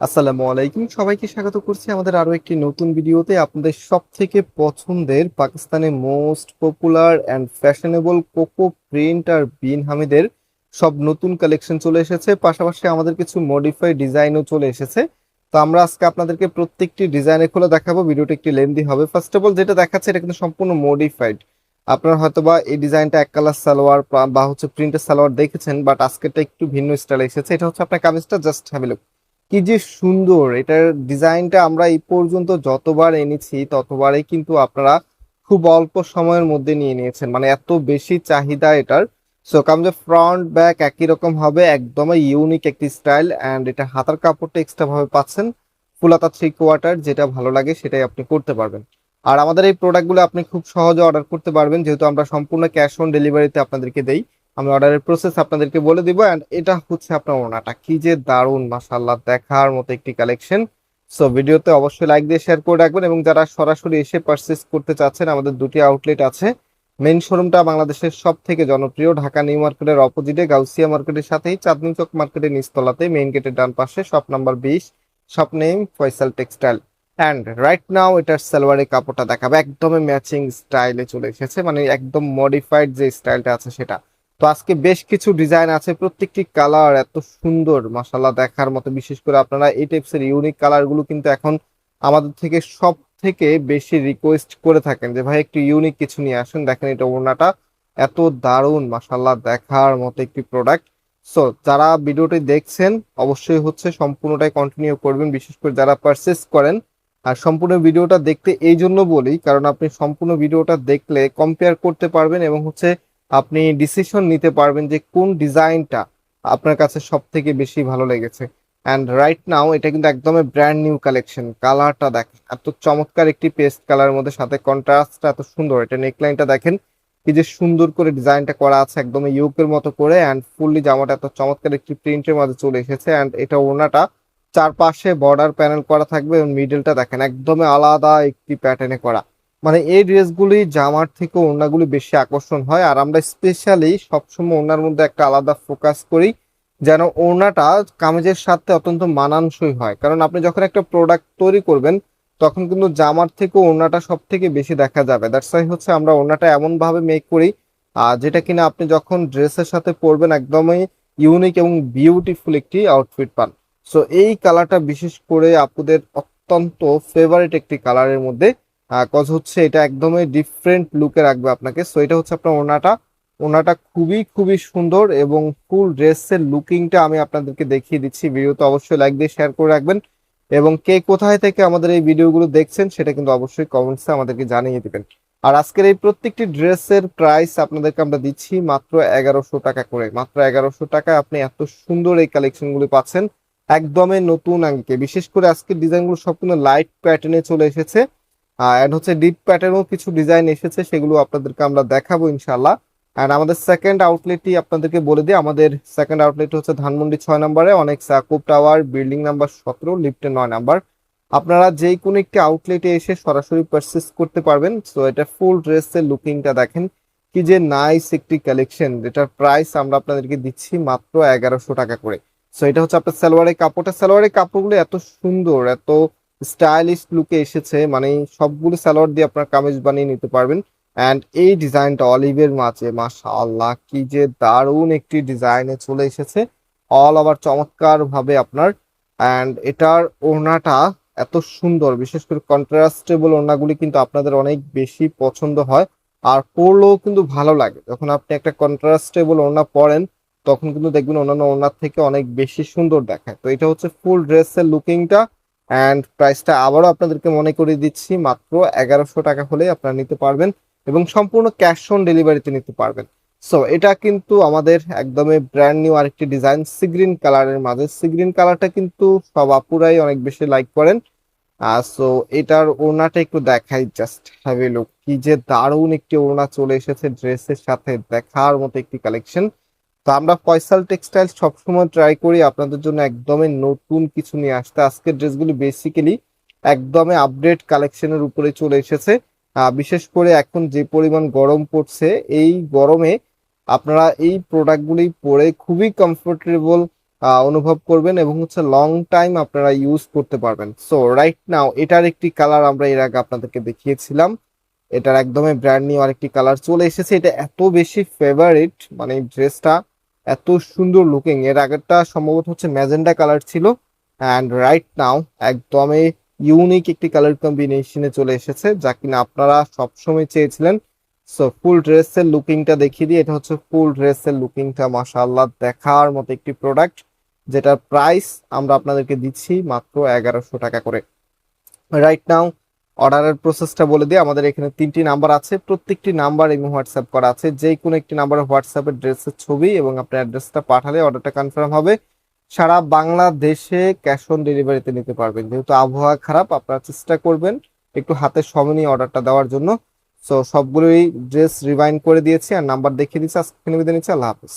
আসসালামু আলাইকুম, সবাইকে স্বাগত করছি আমাদের আরো একটি নতুন ভিডিওতে। আপনাদের সব থেকে পছন্দের পাকিস্তানের most popular and fashionable coco print আর বিন হামিদের সব নতুন কালেকশন চলে এসেছে, পাশাপাশি আমাদের কিছু মডিফাই ডিজাইনও চলে এসেছে। তো আমরা আজকে আপনাদেরকে প্রত্যেকটি ডিজাইনে খুলে দেখাবো। ভিডিওটা একটি লেন্দি হবে। ফার্স্ট অফ অল যেটা দেখাচ্ছে এটা কিন্তু সম্পূর্ণ মডিফাইড। আপনারা হয়তোবা এই ডিজাইনটা এক কালার সালোয়ার বা হচ্ছে প্রিন্টের সালোয়ার দেখেছেন, বাট আজকেরটা একটু ভিন্ন স্টাইল এসেছে। এটা হচ্ছে আপনার কামিজটা, জাস্ট হ্যাভ এ লুক। কি যে সুন্দর এটার ডিজাইনটা! আমরা এই পর্যন্ত যতবার এনেছি ততবারই কিন্তু আপনারা খুব অল্প সময়ের মধ্যে নিয়ে নিয়েছেন, মানে এত বেশি চাহিদা এটার। সো কামজে ফ্রন্ট ব্যাক একই রকম হবে, একদমই ইউনিক একটি স্টাইল। অ্যান্ড এটা হাতার কাপড়টা এক্সট্রা ভাবে পাচ্ছেন, ফুল হাতা 3/4, যেটা ভালো লাগে সেটাই আপনি করতে পারবেন। আর আমাদের এই প্রোডাক্টগুলো আপনি খুব সহজে অর্ডার করতে পারবেন, যেহেতু আমরা সম্পূর্ণ ক্যাশ অন ডেলিভারিতে আপনাদেরকে দেই। আমি অর্ডারের প্রসেস আপনাদেরকে বলে দিব। এন্ড এটা হচ্ছে আপনার ওড়নাটা, কি যে দারুণ, মাশাআল্লাহ, দেখার মতো একটি কালেকশন। সো ভিডিওতে অবশ্যই লাইক দিয়ে শেয়ার করে রাখবেন, এবং যারা সরাসরি এসে পারচেস করতে চাচ্ছেন, আমাদের দুটি আউটলেট আছে। মেইন শোরুমটা বাংলাদেশের সব থেকে জনপ্রিয় ঢাকা নিউ মার্কেটের অপোজিটে গাউসিয়া মার্কেটের সাথেই চাঁদনী চক মার্কেটের নিচতলাতে, মেইন গেটের ডান পাশে, shop number 20, shop name Faisal textile. And right now এটার সালোয়ারের কাপড়টা দেখাবে, একদমই ম্যাচিং স্টাইলে চলে এসেছে, মানে একদম মডিফাইড যে স্টাইলটা আছে সেটা। তো আজকে বেশ কিছু ডিজাইন আছে, প্রত্যেকটি কালার এত সুন্দর, মাশাআল্লাহ, দেখার মতো। বিশেষ করে আপনারা এই টাইপসের ইউনিক কালার গুলো কিন্তু এখন আমাদের থেকে সব থেকে বেশি রিকোয়েস্ট করে থাকেন, যে ভাই একটু ইউনিক কিছু নিয়ে আসেন। দেখেন এটা ওড়নাটা, এত দারুণ, মাশাআল্লাহ, দেখার মতো একটি প্রোডাক্ট। সো যারা ভিডিওটি দেখছেন অবশ্যই হচ্ছে সম্পূর্ণটাই কন্টিনিউ করবেন, বিশেষ করে যারা পারচেস করেন। আর সম্পূর্ণ ভিডিওটা দেখতে এই জন্য বলি, কারণ আপনি সম্পূর্ণ ভিডিওটা দেখলে কম্পেয়ার করতে পারবেন, এবং হচ্ছে আপনি ডিসিশন নিতে পারবেন যে কোন ডিজাইনটা আপনার কাছে সব থেকে বেশি ভালো লেগেছে। অ্যান্ড রাইট নাও এটা কিন্তু একদমই ব্র্যান্ড নিউ কালেকশন। কালারটা দেখেন, এত চমৎকার একটি পেস্ট কালার মধ্যে, সাথে কন্ট্রাস্টটা এত সুন্দর। এটা নেকলাইনটা দেখেন, কি যে সুন্দর করে ডিজাইনটা করা আছে, একদম ইউকের মতো করে। অ্যান্ড ফুললি জামাটা এত চমৎকার একটি প্রিন্টের মধ্যে চলে এসেছে। অ্যান্ড এটা ওড়নাটা চারপাশে বর্ডার প্যানেল করা থাকবে, এবং মিডলটা দেখেন একদমই আলাদা একটি প্যাটার্নে করা। মানে এই ড্রেসগুলি জামার থেকে ওড়নাগুলি বেশি আকর্ষণ হয়। আর আমরা স্পেশালি সবসময় ওড়নার মধ্যে একটা আলাদা ফোকাস করি, যেন ওড়নাটা কামিজের সাথে অত্যন্ত মানানসই হয়। কারণ আপনি যখন একটা প্রোডাক্ট তৈরি করবেন, তখন কিন্তু জামার থেকে ওড়নাটা সব থেকে বেশি দেখা যাবে। দ্যাটস ওয়াই হচ্ছে আমরা ওড়নাটা এমন ভাবে মেক করি যেটা কিনা আপনি যখন ড্রেসের সাথে পরবেন একদমই ইউনিক এবং বিউটিফুল একটি আউটফিট পান। সো এই কালারটা বিশেষ করে আপুদের অত্যন্ত ফেভারিট একটি কালারের মধ্যে, কজ হচ্ছে এটা একদমই ডিফারেন্ট লুকে রাখবে আপনাকে। সো এটা হচ্ছে আপনার ওড়নাটা। ওড়নাটা খুবই খুবই সুন্দর, এবং ফুল ড্রেসের লুকিংটা আমি আপনাদেরকে দেখিয়ে দিচ্ছি। ভিডিওতে অবশ্যই লাইক দিয়ে শেয়ার করে রাখবেন, এবং কে কোথায় থেকে আমাদের এই ভিডিওগুলো দেখছেন সেটা কিন্তু অবশ্যই কমেন্টসে আমাদেরকে জানিয়ে দিবেন। আর আজকের এই প্রত্যেকটি ড্রেসের প্রাইস আপনাদেরকে আমরা দিচ্ছি মাত্র 1100 টাকা করে। মাত্র 1100 টাকায় আপনি এত সুন্দর এই কালেকশন গুলো পাচ্ছেন, একদমই নতুন আঙ্গিকে। বিশেষ করে আজকের ডিজাইনগুলো সম্পূর্ণ লাইট প্যাটার্নে চলে এসেছে, এন্ড হচ্ছে ডিপ প্যাটার্নও কিছু ডিজাইন এসেছে, সেগুলো আপনাদেরকে আমরা দেখাবো ইনশাল্লাহ। এন্ড আমাদের সেকেন্ড আউটলেটটি আপনাদেরকে বলে দিই। আমাদের সেকেন্ড আউটলেট হচ্ছে ধানমন্ডি 6 নম্বরে, অনেক সাকুব টাওয়ার, বিল্ডিং নাম্বার 17, লিফটে 9 নাম্বার। আপনারা যে কোনো একটি আউটলেটে এসে সরাসরি পারচেস করতে পারবেন। সো এটা ফুল ড্রেসের লুকিংটা দেখেন, কি যে নাইস একটি কালেকশন, যেটার প্রাইস আমরা আপনাদেরকে দিচ্ছি মাত্র 1100 টাকা করে। সো এটা হচ্ছে আপনার সালোয়ারের কাপড়টা। সালোয়ারের কাপড়গুলো এত সুন্দর, এত স্টাইলিশ লুকে এসেছে, মানে সবগুলো সালোয়ার দিয়ে আপনার কামিজ বানিয়ে নিতে পারবেন। অ্যান্ড এই ডিজাইনটা অলিভের মাঝে, মাশাআল্লাহ, কি যে দারুণ একটি ডিজাইনে চলে এসেছে, অল ওভার চমৎকার ভাবে আপনার। অ্যান্ড এটার ওড়নাটা এত সুন্দর, বিশেষ করে কন্ট্রাস্টেবল ওড়নাগুলি কিন্তু আপনাদের অনেক বেশি পছন্দ হয়। আর পরলেও কিন্তু ভালো লাগে, যখন আপনি একটা কন্ট্রাস্টেবল ওড়না পরেন তখন কিন্তু দেখবেন অন্যান্য ওড়নার থেকে অনেক বেশি সুন্দর দেখায়। তো এটা হচ্ছে ফুল ড্রেসের লুকিংটা। অ্যান্ড প্রাইসটা আবারও আপনাদেরকে মনে করিয়ে দিচ্ছি, মাত্র 1100 টাকা হলে আপনারা নিতে পারবেন, এবং সম্পূর্ণ ক্যাশ অন ডেলিভারিতে নিতে পারবেন। সো এটা কিন্তু আমাদের একদমই ব্র্যান্ড নিউ আরেকটি ডিজাইন, সিগ্রিন কালারের মাঝে। সিগ্রিন কালারটা কিন্তু সব আপুরাই অনেক বেশি লাইক করেন। সো এটার ওড়নাটা একটু দেখাই, জাস্ট হ্যাভ এ লুক, কি যে দারুণ একটি ওড়না চলে এসেছে ড্রেসের সাথে, দেখার মতো একটি কালেকশন। তো আমরা ফয়সাল টেক্সটাইল সবসময় ট্রাই করি আপনাদের জন্য একদমই নতুন কিছু নিয়ে আসতে। আজকের ড্রেসগুলি বেসিক্যালি একদমই আপডেট কালেকশনের উপরে চলে এসেছে। বিশেষ করে এখন যে পরিমাণ গরম পড়ছে, এই গরমে আপনারা এই প্রোডাক্টগুলি পরে খুবই কমফোর্টেবল অনুভব করবেন এবং হচ্ছে লং টাইম আপনারা ইউজ করতে পারবেন। সো রাইট নাও এটার একটি কালার আমরা এর আগে আপনাদেরকে দেখিয়েছিলাম, এটার একদমই ব্র্যান্ড নিউ আরেকটি কালার চলে এসেছে। এটা এত বেশি ফেভারিট, মানে ড্রেসটা এত সুন্দর লুকিং। এর আগেরটা সম্ভবত হচ্ছে ম্যাজেন্ডা কালার ছিল, অ্যান্ড রাইট নাও একদমই ইউনিক একটি কালার কম্বিনেশনে চলে এসেছে, যা কিনা আপনারা সবসময় চেয়েছিলেন। সো ফুল ড্রেসের লুকিংটা দেখিয়ে দিই। এটা হচ্ছে ফুল ড্রেসের লুকিংটা, মাশাআল্লাহ দেখার মতো একটি প্রোডাক্ট, যেটার প্রাইস আমরা আপনাদেরকে দিচ্ছি মাত্র 1100 টাকা করে। রাইট নাও অর্ডারের প্রসেসটা বলে দিই। আমাদের এখানে 3টি নাম্বার আছে, প্রত্যেকটি নাম্বার এবং হোয়াটসঅ্যাপ করা আছে। যে কোনো একটি নাম্বারে হোয়াটসঅ্যাপে ড্রেসের ছবি এবং আপনার অ্যাড্রেসটা পাঠালে অর্ডারটা কনফার্ম হবে। সারা বাংলাদেশে ক্যাশ অন ডেলিভারিতে নিতে পারবেন। যেহেতু আবহাওয়া খারাপ, আপনারা চেষ্টা করবেন একটু হাতে সময় নিয়ে অর্ডারটা দেওয়ার জন্য। সো সবগুলোই ড্রেস রিভাইন্ড করে দিয়েছি আর নাম্বার দেখিয়ে দিচ্ছি। আজকে বিদায় নিচ্ছি, আল্লাহ হাফেজ।